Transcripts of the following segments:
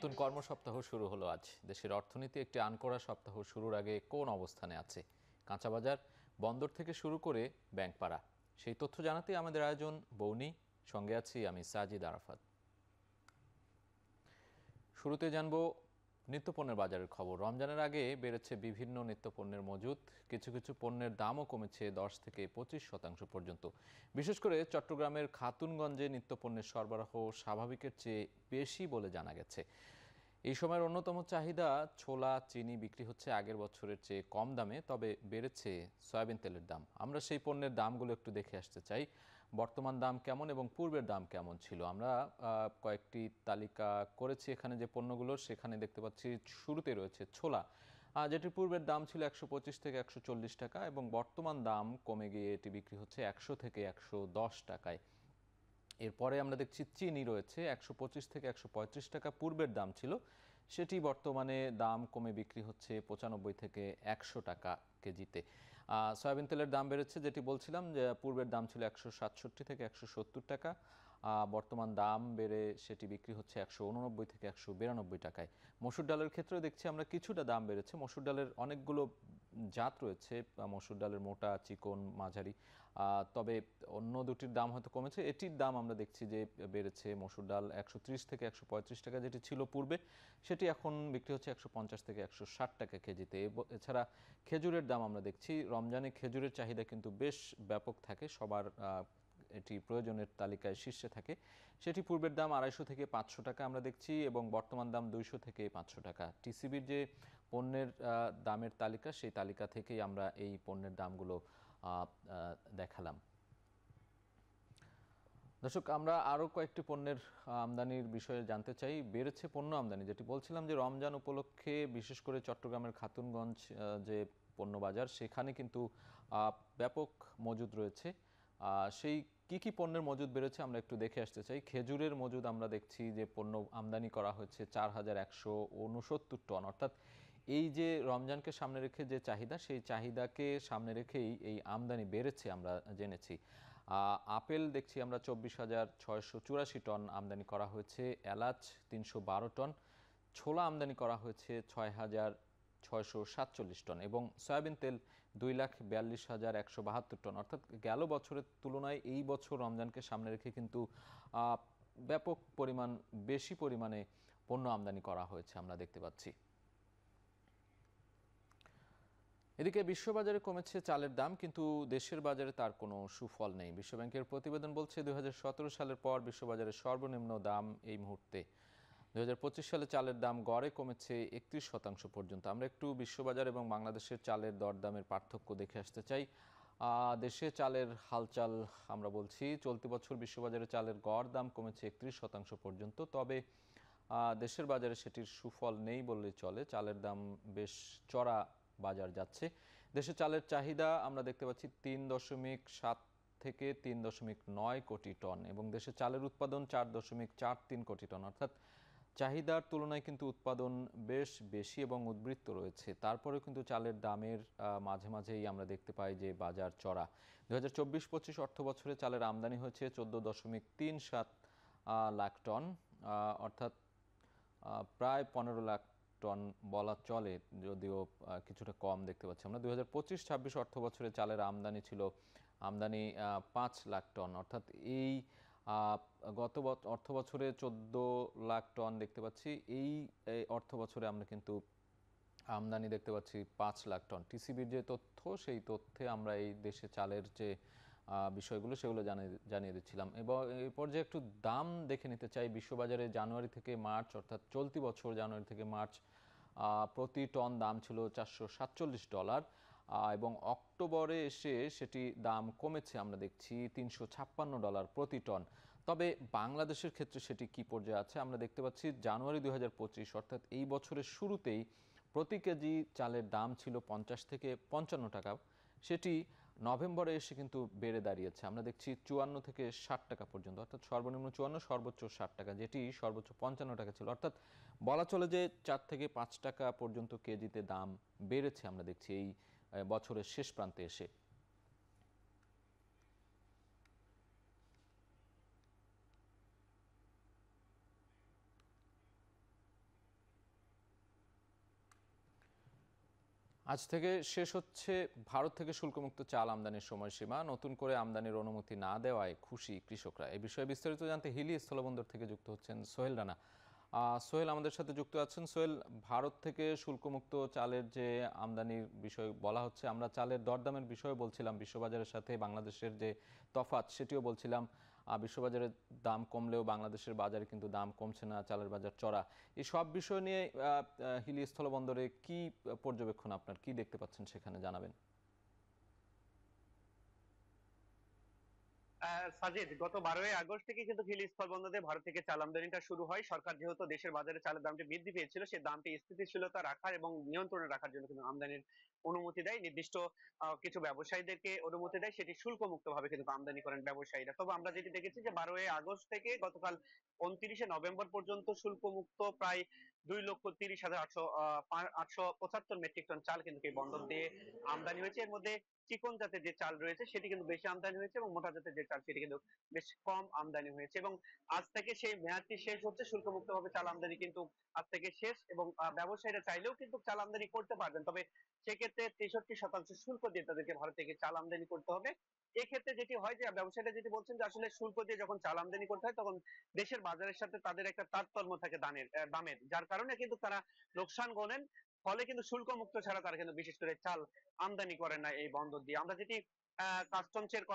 নতুন কর্মসপ্তাহ শুরু হলো আজ। দেশের অর্থনীতি একটি আনকড়া সপ্তাহ শুরুর আগে কোন অবস্থানে আছে? কাঁচাবাজার, বন্দর থেকে শুরু করে ব্যাংকপাড়া, সেই তথ্য জানাতে আমাদের আয়োজন বৌনি। সঙ্গে আছি আমি সাজিদ আরাফাত। শুরুতে জানবো নিত্যপণ্যের বাজারের খবর। রমজানের আগে বেড়েছে বিভিন্ন নিত্যপণ্যের মজুত। কিছু কিছু পণ্যের দামও কমেছে 10 থেকে 25% পর্যন্ত। বিশেষ করে চট্টগ্রামের খাতুনগঞ্জে নিত্যপণ্যের সরবরাহ স্বাভাবিকের চেয়ে বেশি বলে জানা গেছে। এই সময়ের অন্যতম চাহিদা ছোলা, চিনি বিক্রি হচ্ছে আগের বছরের চেয়ে কম দামে, তবে বেড়েছে সয়াবিন তেলের দাম। আমরা সেই পণ্যের দামগুলো একটু দেখে আসতে চাই। বর্তমান দাম কেমন এবং পূর্বের দাম কেমন ছিল। আমরা কয়েকটি তালিকা করেছি এখানে যে পণ্যগুলোর, সেখানে দেখতে পাচ্ছি শুরুতে রয়েছে ছোলা, যেটির পূর্বের দাম ছিল 125 থেকে 140 টাকা এবং বর্তমান দাম কমে গিয়ে এটি বিক্রি হচ্ছে 100 থেকে 110 টাকায়। এরপরে আমরা দেখছি চিনি রয়েছে 125 থেকে 135 টাকা পূর্বের দাম ছিল, সেটি বর্তমানে দাম কমে বিক্রি হচ্ছে 95 থেকে 100 টাকা কেজিতে। সয়াবিন তেলের দাম বেড়েছে, যেটি বলছিলাম যে পূর্বের দাম ছিল 167 থেকে 170 টাকা, বর্তমান দাম বেড়ে সেটি বিক্রি হচ্ছে 189 থেকে 192 টাকায়। মসুর ডালের ক্ষেত্রেও দেখছি আমরা কিছুটা দাম বেড়েছে। মসুর ডালের অনেকগুলো জাত রয়েছে, মসুর ডালের মোটা, চিকন, মাঝারি, তবে অন্য দুটির দাম হয়তো কমেছে। এটির দাম আমরা দেখছি যে বেড়েছে। মসুর ডাল 130 থেকে 135 টাকা যেটি ছিল পূর্বে, সেটি এখন বিক্রি হচ্ছে 150 থেকে 160 টাকা কেজিতে। এছাড়া খেজুরের দাম আমরা দেখছি, রমজানে খেজুরের চাহিদা কিন্তু বেশ ব্যাপক থাকে, সবার এটি প্রয়োজনের তালিকায় শীর্ষে থাকে। সেটি পূর্বের দাম 250 থেকে 500 টাকা আমরা দেখছি এবং বর্তমান দাম 200 থেকে 500 টাকা। টিসিবির যে পণ্যের দামের তালিকা, সেই তালিকা থেকেই আমরা এই পণ্যের দামগুলো দেখালাম। দর্শক, আমরা আরও কয়েকটি পণ্যের আমদানির বিষয়ে জানতে চাই। বেড়েছে পণ্য আমদানি, যেটি বলছিলাম যে রমজান উপলক্ষে বিশেষ করে চট্টগ্রামের খাতুনগঞ্জ যে পণ্য বাজার, সেখানে কিন্তু ব্যাপক মজুদ রয়েছে। সেই কি পণ্যের মজুদ বেড়েছে আমরা একটু দেখে আসতে চাই। খেজুরের মজুদ আমরা দেখছি যে পণ্য আমদানি করা হয়েছে 4169 টন, অর্থাৎ এই যে রমজানকে সামনে রেখে যে চাহিদা, সেই চাহিদাকে সামনে রেখেই এই আমদানি বেড়েছে আমরা জেনেছি। আপেল দেখছি আমরা 24,684 টন আমদানি করা হয়েছে, এলাচ 312 টন, ছোলা আমদানি করা হয়েছে 6,647 টন এবং সয়াবিন তেল 2,42,172 টন। অর্থাৎ গেল বছরের তুলনায় এই বছর রমজানকে সামনে রেখে কিন্তু ব্যাপক পরিমাণ, বেশি পরিমাণে পণ্য আমদানি করা হয়েছে আমরা দেখতে পাচ্ছি। এদিকে বিশ্ববাজারে কমেছে চালের দাম, কিন্তু দেশের বাজারে তার কোনো সুফল নেই। বিশ্বব্যাংকের প্রতিবেদন বলছে 2017 সালের পর বিশ্ববাজারে সর্বনিম্ন দাম এই মুহূর্তে। 2025 সালে চালের দাম গড়ে কমেছে 31% পর্যন্ত। আমরা একটু বিশ্ববাজার এবং বাংলাদেশের চালের দরদামের পার্থক্য দেখে আসতে চাই। দেশে চালের হালচাল আমরা বলছি, চলতি বছর বিশ্ববাজারে চালের গড় দাম কমেছে 31% পর্যন্ত, তবে দেশের বাজারে সেটির সুফল নেই বললেই চলে। চালের দাম বেশ চড়া বাজার যাচ্ছে। দেশে চালের চাহিদা আমরা দেখতে পাচ্ছি 3.7 থেকে 3.9 কোটি টন এবং দেশে চালের উৎপাদন 4.43 কোটি টন, অর্থাৎ চাহিদার তুলনায় কিন্তু উৎপাদন বেশ বেশি এবং উদ্বৃত্ত রয়েছে। তারপরেও কিন্তু চালের দামের মাঝে মাঝেই আমরা দেখতে পাই যে বাজার চড়া। 2024-25 অর্থ বছরে চালের আমদানি হয়েছে 14.37 লাখ টন, অর্থাৎ প্রায় 15 লাখ টন বলা চলে, যদিও কিছুটা কম দেখতে পাচ্ছি আমরা। 2025-26 অর্থ বছরে চালের আমদানি ছিল 5 লাখ টন, অর্থাৎ এই গত অর্থ বছরে 14 লাখ টন দেখতে পাচ্ছি, এই অর্থ বছরে আমরা কিন্তু আমদানি দেখতে পাচ্ছি 5 লাখ টন। টিসিবির যে তথ্য, সেই তথ্যে আমরা এই দেশে চালের যে বিষয়গুলো, সেগুলো জানিয়ে দিচ্ছিলাম। এবং এই পর্যায়ে একটু দাম দেখে নিতে চাই। বিশ্ববাজারে জানুয়ারি থেকে মার্চ, অর্থাৎ চলতি বছর জানুয়ারি থেকে মার্চ, প্রতি টন দাম ছিল $447 এবং অক্টোবরে এসে সেটি দাম কমেছে আমরা দেখছি $356 প্রতি টন। তবে বাংলাদেশের ক্ষেত্রে সেটি কি পর্যায়ে আছে আমরা দেখতে পাচ্ছি। জানুয়ারি 2025, অর্থাৎ এই বছরের শুরুতেই প্রতি কেজি চালের দাম ছিল 50 থেকে 55 টাকা, সেটি নভেম্বরে এসে কিন্তু বেড়ে দাঁড়িয়েছে আমরা দেখছি 54 থেকে 60 টাকা পর্যন্ত, অর্থাৎ সর্বনিম্ন 54, সর্বোচ্চ 60 টাকা, যেটি সর্বোচ্চ 55 টাকা ছিল। অর্থাৎ বলা চলে যে 4 থেকে 5 টাকা পর্যন্ত কেজিতে দাম বেড়েছে আমরা দেখছি এই বছরের শেষ প্রান্তে এসে। আজ থেকে শেষ হচ্ছে ভারত থেকে শুল্কমুক্ত চাল আমদানির সময়সীমা। নতুন করে আমদানির অনুমতি না দেওয়ায় খুশি কৃষকরা। এই বিষয়ে বিস্তারিত জানতে হিলি স্থলবন্দর থেকে যুক্ত হচ্ছেন সোহেল রানা। সোহেল আমাদের সাথে যুক্ত আছেন। সোহেল, ভারত থেকে শুল্কমুক্ত চালের যে আমদানির বিষয় বলা হচ্ছে, আমরা চালের দরদামের বিষয়ে বলছিলাম, বিশ্ববাজারের সাথে বাংলাদেশের যে তফাৎ সেটিও বলছিলাম। বিশ্ববাজারের দাম কমলেও বাংলাদেশের বাজারে কিন্তু দাম কমছে না, চালের বাজার চড়া। এই সব বিষয় নিয়ে হিলি স্থলবন্দরে কি পর্যবেক্ষণ, আপনার কি দেখতে পাচ্ছেন সেখানে জানাবেন। সাজিদ, গত 12ই আগস্ট থেকে কিন্তু হিলি স্থলবন্দরে ভারত থেকে চাল আমদানিটা শুরু হয়। সরকার যেহেতু দেশের বাজারে চালের দামটি বৃদ্ধি পেয়েছিল, সেই দামটি স্থিতিশীলতা রাখার এবং নিয়ন্ত্রণে রাখার জন্য কিন্তু আমদানির অনুমতি দেয়। নির্দিষ্ট কিছু ব্যবসায়ীদেরকে অনুমতি দেয়, সেটি শুল্ক মুক্ত ভাবে কিন্তু আমদানি করেন ব্যবসায়ীরা। তবে আমরা যেটি দেখেছি যে 12ই আগস্ট থেকে গতকাল 29শে নভেম্বর পর্যন্ত শুল্ক মুক্ত প্রায় 2,30,875 মেট্রিক টন চাল কিন্তু এই বন্দর দিয়ে আমদানি হয়েছে। এর মধ্যে চিকন জাতের যে চাল রয়েছে সেটি কিন্তু বেশি আমদানি হয়েছে এবং মোটা জাতের যে চাল সেটি কিন্তু বেশ কম আমদানি হয়েছে। এবং আজ থেকে সেই মেয়াদটি শেষ হচ্ছে, শুল্কমুক্ত ভাবে চাল আমদানি কিন্তু আজ থেকে শেষ। এবং ব্যবসায়ীরা চাইলেও কিন্তু চাল আমদানি করতে পারবেন, তবে সেক্ষেত্রে 63% শুল্ক দিয়ে তাদেরকে ভারত থেকে চাল আমদানি করতে হবে। এক্ষেত্রে যেটি হয় যে ব্যবসায়ীরা যেটি বলছেন যে আসলে শুল্ক দিয়ে যখন চাল আমদানি করতে হয় তখন দেশের বাজারের সাথে তাদের একটা তারতম্য থাকে দামের, যার কারণে কিন্তু তারা লোকসান গোনেন। ফলে কিন্তু শুল্ক মুক্ত ছাড়া তারা কিন্তু বিশেষ করে চাল আমদানি করেন না এই বন্দর দিয়ে। আমরা যেটি কাস্টমস এর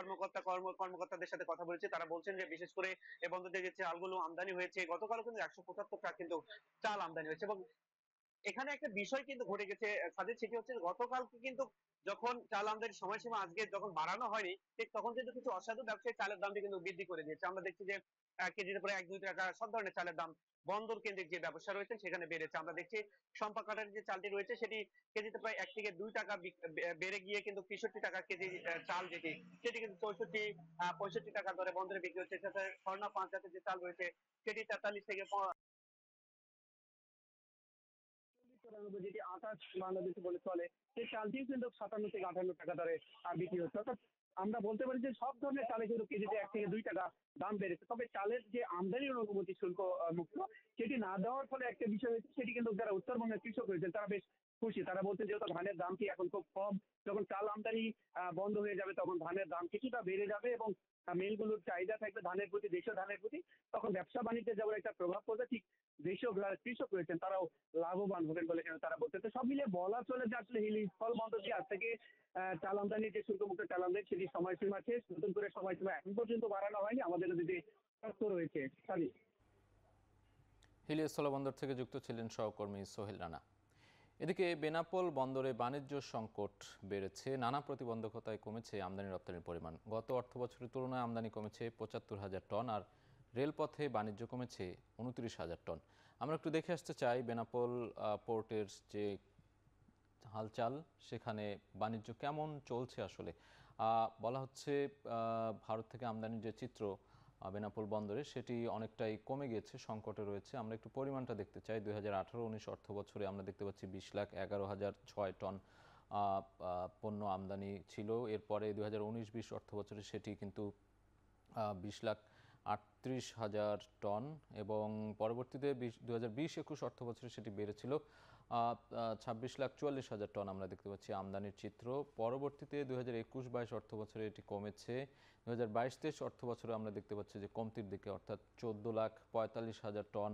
কর্মকর্তাদের সাথে কথা বলেছি, তারা বলছেন যে বিশেষ করে এই বন্দর দিয়ে যে চালগুলো আমদানি হয়েছে, গতকালও কিন্তু 175 ট্রাক কিন্তু চাল আমদানি হয়েছে। এবং এখানে একটা বিষয় কিন্তু ঘটে গেছে সাজিদ, সেটি হচ্ছে গতকালকে কিন্তু যখন চাল আমদানির সময়সীমা আজকে যখন বাড়ানো হয়নি, ঠিক তখন কিন্তু কিছু অসাধু ব্যবসায়ী চালের দামটি কিন্তু বৃদ্ধি করে দিয়েছে। আমরা দেখছি যে কেজিতে প্রায় 1-2 টাকা সব ধরনের চালের দাম বন্দর কেন্দ্রিক যে ব্যবসা রয়েছে সেখানে বেড়েছে। আমরা দেখছি সম্পা কাটার যে চালটি রয়েছে সেটি কেজিতে প্রায় 1 থেকে 2 টাকা বেড়ে গিয়ে কিন্তু 63 টাকা কেজি চাল যেটি, সেটি কিন্তু 65 টাকা দরে বন্দরে বিক্রি হচ্ছে। সাথে স্বর্ণা 5 জাতের যে চাল রয়েছে সেটি 43 থেকে যেটি 28 বাংলাদেশে বলে চলে, সেই চালটিও কিন্তু 57 থেকে 58 টাকা দরে বিক্রি হচ্ছে। অর্থাৎ আমরা বলতে পারি যে সব ধরনের চালে কিন্তু কেজিতে 1 থেকে 2 টাকা দাম বেড়েছে। তবে চালের যে আমদানির অনুমতি শুল্ক মুক্ত, সেটি না দেওয়ার ফলে একটা বিষয় হয়েছে, সেটি কিন্তু যারা উত্তরবঙ্গের কৃষক রয়েছেন তারা বেশ খুশি। তারা বলছেন যেহেতু ধানের দামটি এখন খুব কম, যখন চাল আমদানি বন্ধ হয়ে যাবে তখন ধানের দাম কিছুটা বেড়ে যাবে এবং মিলগুলোর চাহিদা থাকবে ধানের প্রতি, দেশীয় ধানের প্রতি, তখন ব্যবসা বাণিজ্যে যেমন একটা প্রভাব পড়বে, ঠিক দেশীয় যারা কৃষক রয়েছেন তারাও লাভবান হবেন বলে কিন্তু তারা বলছে। তো সব মিলিয়ে বলা চলে যে আসলে হিলি স্থল বন্দর দিয়ে আজ থেকে চাল আমদানির যে শুল্কমুক্ত চাল আমদানি সেটি সময়সীমা শেষ। নতুন করে সময়সীমা এখন পর্যন্ত বাড়ানো হয়নি। আমাদের যদি তথ্য রয়েছে সারি। হিলি স্থলবন্দর থেকে যুক্ত ছিলেন সহকর্মী সোহেল রানা। এদিকে বেনাপোল বন্দরে বাণিজ্য সংকট বেড়েছে। নানা প্রতিবন্ধকতায় কমেছে আমদানি রপ্তানির পরিমাণ। গত অর্থবছরের তুলনায় আমদানি কমেছে 75,000 টন, আর রেলপথে বাণিজ্য কমেছে 29,000 টন। আমরা একটু দেখে আসতে চাই বেনাপোল পোর্টের যে হালচাল, সেখানে বাণিজ্য কেমন চলছে আসলে। বলা হচ্ছে ভারত থেকে আমদানির যে চিত্র বেনাপোল বন্দরে, সেটি অনেকটাই কমে গিয়েছে, সংকটে রয়েছে। আমরা একটু পরিমাণটা দেখতে চাই। 2018-19 অর্থ বছরে আমরা দেখতে পাচ্ছি 20,11,006 টন পণ্য আমদানি ছিল। এরপরে 2019-20 অর্থ বছরে সেটি কিন্তু 20,38,000 টন, এবং পরবর্তীতে 2020-21 অর্থ বছরে সেটি বেড়েছিল 26,44,000 টন। আমরা দেখতে পাচ্ছি আমদানির চিত্র। পরবর্তীতে 2021-22 অর্থ বছরে এটি কমেছে। 2022-23 অর্থ বছরে আমরা দেখতে পাচ্ছি যে কমতির দিকে, অর্থাৎ 14,45,000 টন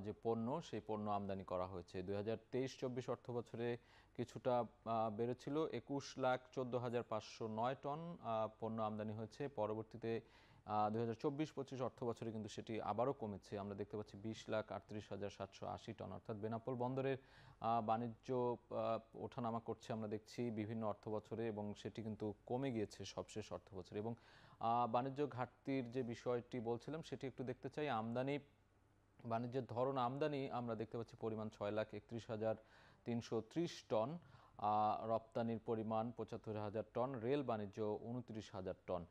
যে পণ্য, সেই পণ্য আমদানি করা হয়েছে। 2023-24 অর্থ বছরে কিছুটা বেড়েছিল, 21,14,509 টন পণ্য আমদানি হয়েছে। পরবর্তীতে 2024-25 অর্থ বছরে কিন্তু সেটি আবারও কমেছে। আমরা দেখতে পাচ্ছি 20,38,780 টন। অর্থাৎ বেনাপোল বন্দরের বাণিজ্য ওঠানামা করছে আমরা দেখছি বিভিন্ন অর্থ বছরে, এবং সেটি কিন্তু কমে গিয়েছে সবশেষ অর্থ বছরে। এবং বাণিজ্য ঘাটতির যে বিষয়টি বলছিলাম সেটি একটু দেখতে চাই। বাণিজ্যের ধরন আমদানি আমরা দেখতে পাচ্ছি পরিমাণ 6,31,330 টন, রপ্তানির পরিমাণ 75,000 টন, রেল বাণিজ্য 29,000 টন।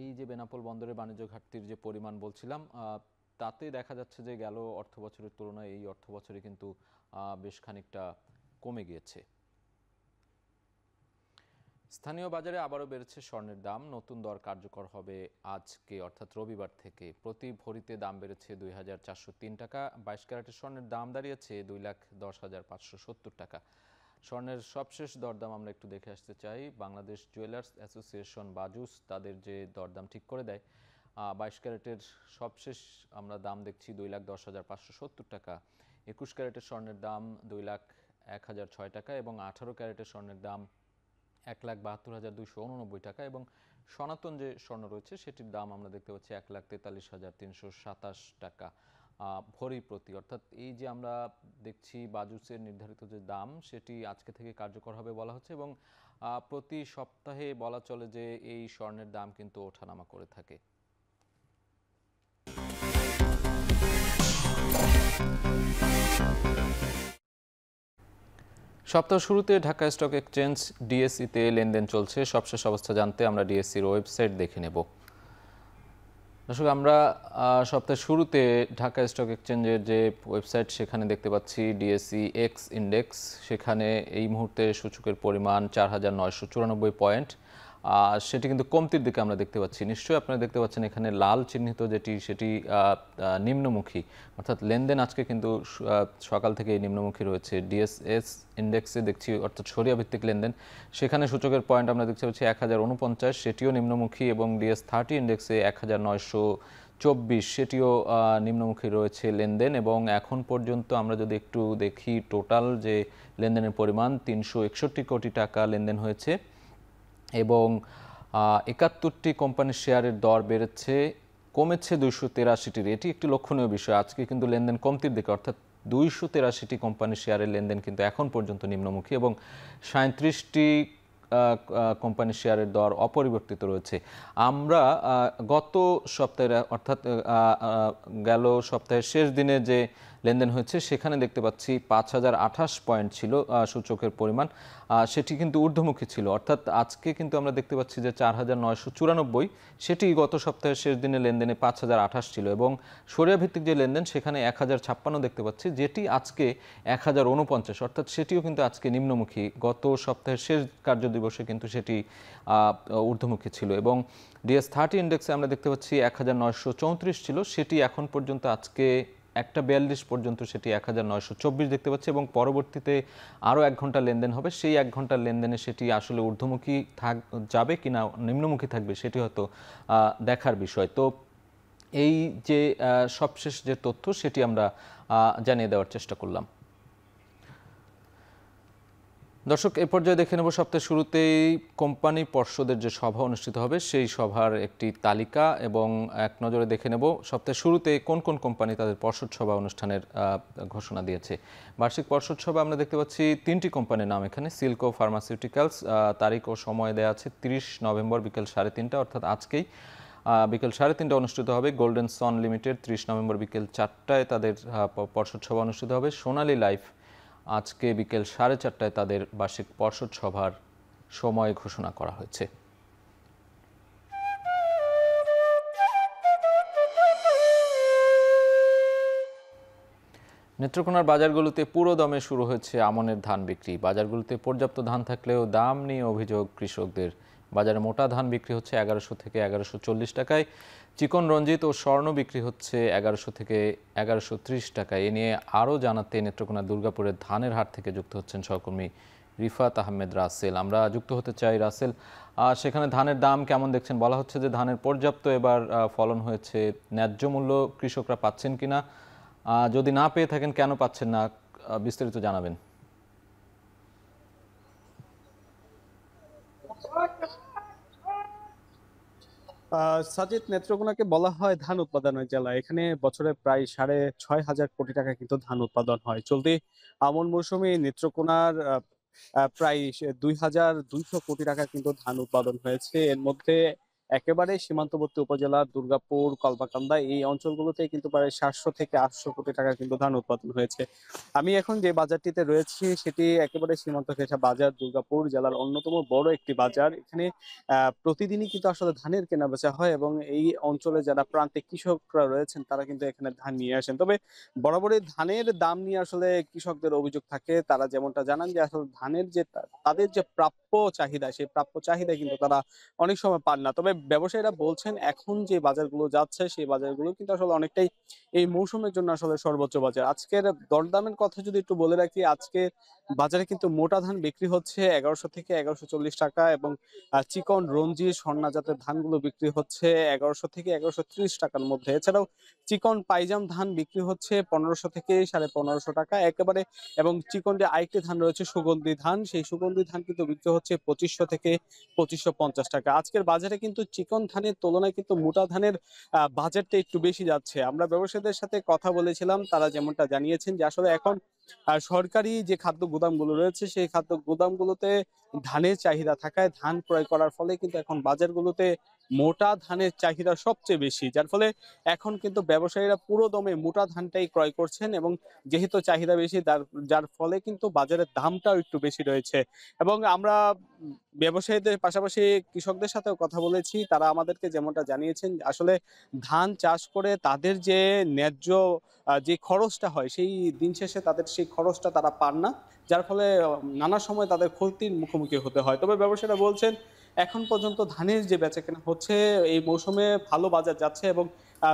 এই যে বেনাপোল বন্দরের বাণিজ্য ঘাটতির যে পরিমাণ বলছিলাম, তাতে দেখা যাচ্ছে যে গেল অর্থ বছরের তুলনায় এই অর্থ বছরে কিন্তু বেশ খানিকটা কমে গিয়েছে। স্থানীয় বাজারে আবারও বেড়েছে স্বর্ণের দাম। নতুন দর কার্যকর হবে আজকে অর্থাৎ রবিবার থেকে। প্রতি ভরিতে দাম বেড়েছে 2,403 টাকা। 22 ক্যারেটের স্বর্ণের দাম দাঁড়িয়েছে 2,10,570 টাকা। স্বর্ণের সবশেষ দরদাম আমরা একটু দেখে আসতে চাই। বাংলাদেশ জুয়েলার্স অ্যাসোসিয়েশন বাজুস তাদের যে দরদাম ঠিক করে দেয়, 22 ক্যারেটের সবশেষ আমরা দাম দেখছি 2,10,570 টাকা। 21 ক্যারেটের স্বর্ণের দাম 2,01,006 টাকা এবং 18 ক্যারেটের স্বর্ণের দাম 1,72,289 টাকা এবং সনাতন যে স্বর্ণ রয়েছে সেটির দাম আমরা দেখতে পাচ্ছি 1,43,327 টাকা ভরি প্রতি। অর্থাৎ এই যে আমরা দেখছি বাজুসের নির্ধারিত যে দাম সেটি আজকে থেকে কার্যকর হবে বলা হচ্ছে এবং প্রতি সপ্তাহে বলা চলে যে এই স্বর্ণের দাম কিন্তু ওঠানামা করে থাকে। সপ্তাহ শুরুতে ঢাকা স্টক এক্সচেঞ্জ ডিএসইতে লেনদেন চলছে। সবশেষ অবস্থা জানতে আমরা ডিএসইর ওয়েবসাইট দেখে নেব। দর্শক, আমরা সপ্তাহের শুরুতে ঢাকা স্টক এক্সচেঞ্জের যে ওয়েবসাইট সেখানে দেখতে পাচ্ছি ডিএসই এক্স ইন্ডেক্স। সেখানে এই মুহূর্তে সূচকের পরিমাণ 4,994 পয়েন্ট। সেটি কিন্তু কমতির দিকে আমরা দেখতে পাচ্ছি। নিশ্চয়ই আপনারা দেখতে পাচ্ছেন এখানে লাল চিহ্নিত যেটি সেটি নিম্নমুখী, অর্থাৎ লেনদেন আজকে কিন্তু সকাল থেকে নিম্নমুখী রয়েছে। ডিএসএস ইন্ডেক্সে দেখছি অর্থাৎ সরিয়া ভিত্তিক লেনদেন, সেখানে সূচকের পয়েন্ট আমরা দেখতে পাচ্ছি 1,049, সেটিও নিম্নমুখী এবং ডিএস30 ইন্ডেক্সে 1,924 সেটিও নিম্নমুখী রয়েছে লেনদেন। এবং এখন পর্যন্ত আমরা যদি একটু দেখি টোটাল যে লেনদেনের পরিমাণ 361 কোটি টাকা লেনদেন হয়েছে এবং 71টি কোম্পানির শেয়ারের দর বেড়েছে, কমেছে 283টির। এটি একটি লক্ষণীয় বিষয়। আজকে কিন্তু লেনদেন কমতির দিকে, অর্থাৎ 283টি কোম্পানির শেয়ারের লেনদেন কিন্তু এখন পর্যন্ত নিম্নমুখী এবং 37টি কোম্পানির শেয়ারের দর অপরিবর্তিত রয়েছে। আমরা গত সপ্তাহে অর্থাৎ গেল সপ্তাহের শেষ দিনে যে লেনদেন হয়েছে সেখানে দেখতে পাচ্ছি 5,028 পয়েন্ট ছিল সূচকের পরিমাণ, সেটি কিন্তু ঊর্ধ্বমুখী ছিল। অর্থাৎ আজকে কিন্তু আমরা দেখতে পাচ্ছি যে 4,994, সেটি গত সপ্তাহের শেষ দিনে লেনদেনে 5,028 ছিল এবং সরিয়া ভিত্তিক যে লেনদেন সেখানে 1,056 দেখতে পাচ্ছি, যেটি আজকে 1,049, অর্থাৎ সেটিও কিন্তু আজকে নিম্নমুখী। গত সপ্তাহের শেষ কার্যদিবসে কিন্তু সেটি ঊর্ধ্বমুখী ছিল এবং ডিএস30 ইন্ডেক্সে আমরা দেখতে পাচ্ছি 1,934 ছিল, সেটি এখন পর্যন্ত আজকে 1:42 পর্যন্ত সেটি 1,924 দেখতে পাচ্ছি এবং পরবর্তীতে আরও 1 ঘন্টা লেনদেন হবে। সেই 1 ঘন্টার লেনদেনে সেটি আসলে ঊর্ধ্বমুখী যাবে কিনা নিম্নমুখী থাকবে সেটি হয়তো দেখার বিষয়। তো এই যে সবশেষ যে তথ্য সেটি আমরা জানিয়ে দেওয়ার চেষ্টা করলাম। দর্শক, এ পর্যায়ে দেখে নেব সপ্তাহের শুরুতেই কোম্পানি পর্ষদের যে সভা অনুষ্ঠিত হবে সেই সভার একটি তালিকা এবং এক নজরে দেখে নেব সপ্তাহের শুরুতে কোন কোন কোম্পানি তাদের পর্ষদ সভা অনুষ্ঠানের ঘোষণা দিয়েছে। বার্ষিক পর্ষদ সভা আমরা দেখতে পাচ্ছি 3টি কোম্পানির নাম এখানে। সিলকো ফার্মাসিউটিক্যালস, তারিখ ও সময় দেওয়া আছে 30 নভেম্বর বিকেল 3:30, অর্থাৎ আজকেই বিকেল 3:30 অনুষ্ঠিত হবে। গোল্ডেন সন লিমিটেড 30 নভেম্বর বিকেল 4টায় তাদের পর্ষদ সভা অনুষ্ঠিত হবে। সোনালী লাইফ আজকে বিকেল 4:30টায় তাদের বার্ষিক পর্ষদ সভার সময় ঘোষণা করা হয়েছে। নেত্রকোনার বাজারগুলোতে পুরো দমে শুরু হয়েছে আমনের ধান বিক্রি। বাজারগুলোতে পর্যাপ্ত ধান থাকলেও দাম নিয়ে অভিযোগ কৃষকদের। বাজারে মোটা ধান বিক্রি হচ্ছে 1100 থেকে 1140 টাকায়, চিকন রঞ্জিত ও স্বর্ণ বিক্রি হচ্ছে 1100 থেকে 1130 টাকায়। এ নিয়ে আরও জানাতে নেত্রকোনা দুর্গাপুরের ধানের হাট থেকে যুক্ত হচ্ছেন সহকর্মী রিফাত আহমেদ রাসেল। আমরা যুক্ত হতে চাই রাসেল, সেখানে ধানের দাম কেমন দেখছেন? বলা হচ্ছে যে ধানের পর্যাপ্ত এবার ফলন হয়েছে, ন্যায্য মূল্য কৃষকরা পাচ্ছেন কিনা, যদি না পেয়ে থাকেন কেন পাচ্ছেন না, বিস্তারিত জানাবেন। সাজিদ, নেত্রকোনাকে বলা হয় ধান উৎপাদনের জেলা। এখানে বছরে প্রায় 6,500 কোটি টাকা কিন্তু ধান উৎপাদন হয়। চলতি আমন মৌসুমে নেত্রকোনার প্রায় 2,200 কোটি টাকা কিন্তু ধান উৎপাদন হয়েছে। এর মধ্যে একেবারে সীমান্তবর্তী উপজেলা দুর্গাপুর, কলমাকান্দা এই অঞ্চলগুলোতে কিন্তু প্রায় 700 থেকে 800 কোটি টাকা কিন্তু ধান উৎপাদন হয়েছে। আমি এখন যে বাজারটিতে রয়েছি সেটি একেবারে সীমান্ত ঘেঁষা বাজার, দুর্গাপুর জেলার অন্যতম বড় একটি বাজার। এখানে প্রতিদিনই কিন্তু আসলে ধানের কেনাবেচা হয় এবং এই অঞ্চলে যারা প্রান্তিক কৃষকরা রয়েছেন তারা কিন্তু এখানে ধান নিয়ে আসেন। তবে বরাবরই ধানের দাম নিয়ে আসলে কৃষকদের অভিযোগ থাকে। তারা যেমনটা জানান যে আসলে ধানের যে তাদের যে প্রাপ্য চাহিদা, সেই প্রাপ্য চাহিদা কিন্তু তারা অনেক সময় পান না। তবে ব্যবসায়ীরা বলছেন এখন যে বাজারগুলো যাচ্ছে সেই বাজারগুলো কিন্তু আসলে অনেকটাই এই মৌসুমের জন্য আসলে সর্বোচ্চ বাজার। আজকের দরদামের কথা যদি একটু বলে রাখি, আজকে বাজারে কিন্তু মোটা ধান বিক্রি হচ্ছে ১১০০ থেকে ১১৪০ টাকা এবং চিকন, রঞ্জি, স্বর্ণা জাতের ধানগুলো বিক্রি হচ্ছে ১১০০ থেকে ১১৩০ টাকার মধ্যে। এছাড়াও চিকন পাইজাম ধান বিক্রি হচ্ছে ১৫০০ থেকে ১৫৫০ টাকা একেবারে, এবং চিকন যে আরেকটি ধান রয়েছে সুগন্ধি ধান, সেই সুগন্ধি ধান কিন্তু বিক্রি হচ্ছে ২৫০০ থেকে ২৫৫০ টাকা। আজকের বাজারে কিন্তু চিকন ধানের তুলনায় কিন্তু মোটা ধানের বাজারটা একটু বেশি যাচ্ছে। আমরা ব্যবসায়ীদের সাথে কথা বলেছিলাম, তারা যেমনটা জানিয়েছেন যে আসলে এখন সরকারি যে খাদ্য গুদামগুলো রয়েছে সেই খাদ্য গুদামগুলোতে ধানের চাহিদা থাকায় ধান ক্রয় করার ফলে কিন্তু এখন বাজারগুলোতে মোটা ধানের চাহিদা সবচেয়ে বেশি। যার ফলে এখন কিন্তু ব্যবসায়ীরা পুরো দমে মোটা ধানটাই ক্রয় করছেন, এবং যেহেতু চাহিদা বেশি যার ফলে কিন্তু বাজারের দামটাও একটু বেশি রয়েছে। এবং আমরা ব্যবসায়ীদের পাশাপাশি কৃষকদের সাথেও কথা বলেছি, তারা আমাদেরকে যেমনটা জানিয়েছেন আসলে ধান চাষ করে তাদের যে ন্যায্য যে খরচটা হয় সেই দিন শেষে তাদের সেই খরচটা তারা পান না, যার ফলে নানা সময় তাদের ক্ষতির মুখোমুখি হতে হয়। তবে ব্যবসায়ীরা বলছেন এখন পর্যন্ত ধানের যে বেচাকেনা হচ্ছে এই মৌসুমে ভালো বাজার যাচ্ছে এবং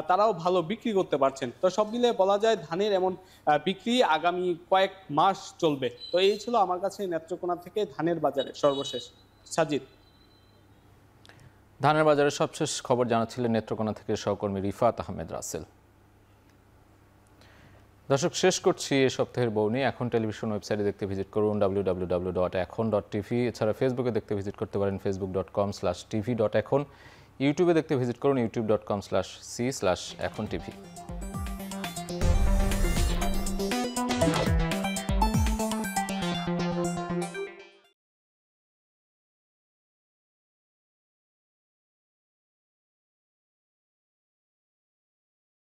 তারাও ভালো বিক্রি করতে পারছেন। তো সব মিলিয়ে বলা যায় ধানের এমন বিক্রি আগামী কয়েক মাস চলবে। তো এই ছিল আমার কাছে নেত্রকোনা থেকে ধানের বাজারের সর্বশেষ। সাজিদ। ধানের বাজারের সবশেষ খবর জানাচ্ছিলেন নেত্রকোনা থেকে সহকর্মী রিফাত আহমেদ রাসেল। দর্শক, শেষ করছি এই সপ্তাহের বউনি। এখন টেলিভিশন ওয়েবসাইটে দেখতে ভিজিট করুন www.ekhon.tv। এছাড়া ফেসবুকে দেখতে ভিজিট করতে পারেন facebook.com/tv.ekhon। ইউটিউবে দেখতে ভিজিট করুন youtube.com/c/ekhon tv।